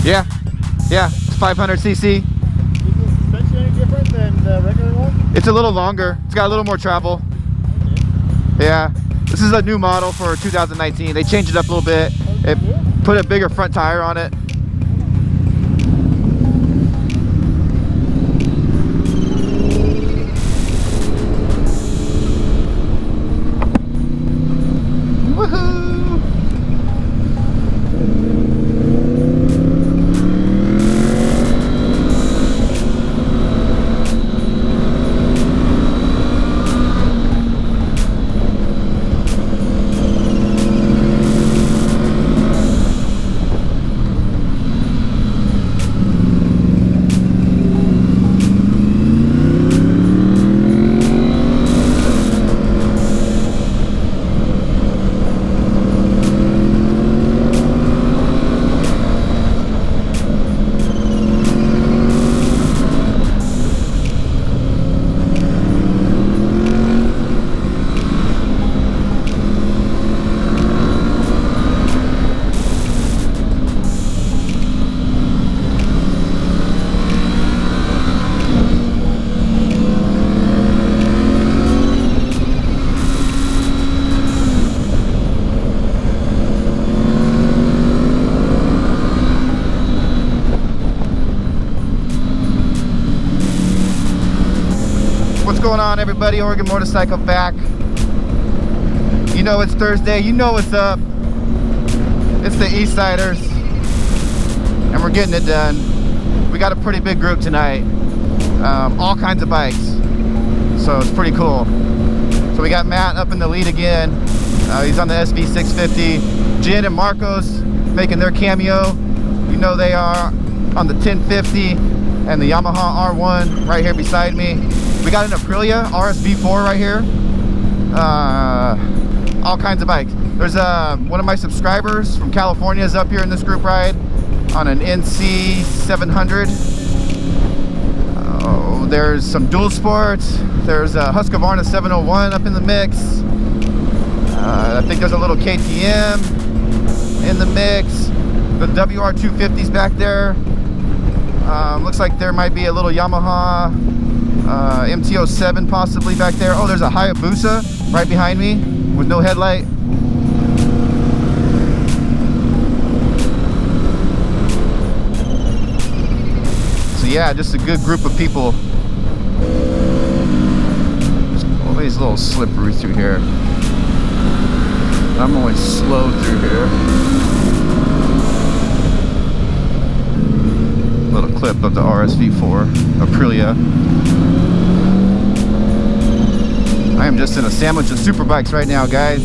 Yeah, it's 500cc. Is the suspension any different than the regular one? It's a little longer. It's got a little more travel. Okay. Yeah, this is a new model for 2019. They changed it up a little bit. It put a bigger front tire on it. What's going on, everybody? Oregon Motorcycle back. You know it's Thursday, you know what's up. It's the Eastsiders, and we're getting it done. We got a pretty big group tonight, all kinds of bikes, so it's pretty cool. So we got Matt up in the lead again. He's on the SV650. Jen and Marcos making their cameo. You know they are on the 1050 and the Yamaha R1 right here beside me. We got an Aprilia RSV4 right here. All kinds of bikes. There's one of my subscribers from California is up here in this group ride on an NC 700. There's some dual sports. There's a Husqvarna 701 up in the mix. I think there's a little KTM in the mix. The WR250's back there. Looks like there might be a little Yamaha MT-07 possibly back there. Oh, there's a Hayabusa right behind me with no headlight. So yeah, just a good group of people. It's always a little slippery through here. I'm always slow through here. Little clip of the RSV4 Aprilia. I am just in a sandwich of super bikes right now, guys.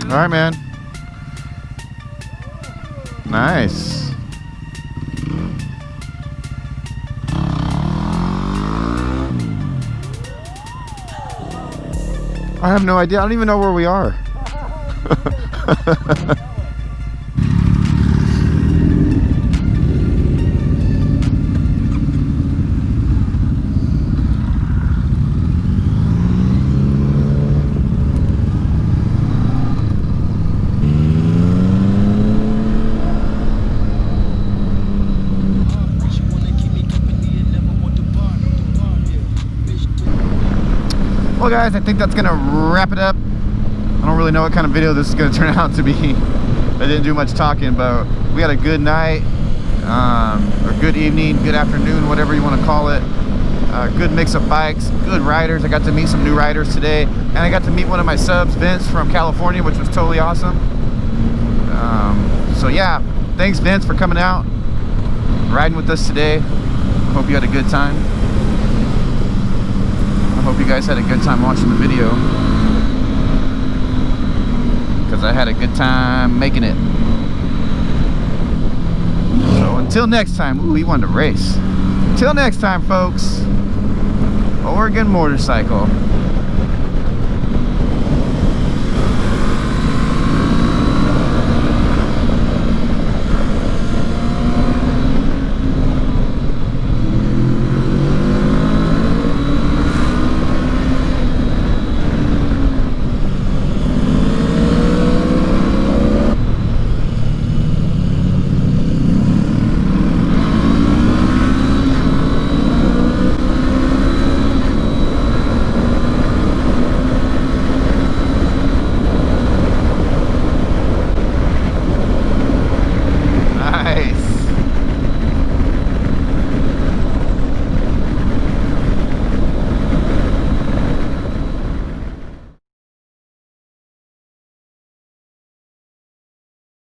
All right, man. Nice. I have no idea. I don't even know where we are. Well guys, I think that's gonna wrap it up. I don't really know what kind of video this is gonna turn out to be. I didn't do much talking, but we had a good night, or good evening, good afternoon, whatever you want to call it. Good mix of bikes, good riders. I got to meet some new riders today, and I got to meet one of my subs, Vince from California, which was totally awesome. So yeah, thanks Vince for coming out, riding with us today. Hope you had a good time. I hope you guys had a good time watching the video, because I had a good time making it. So until next time, ooh, he wanted to race. Until next time, folks, Oregon Motorcycle.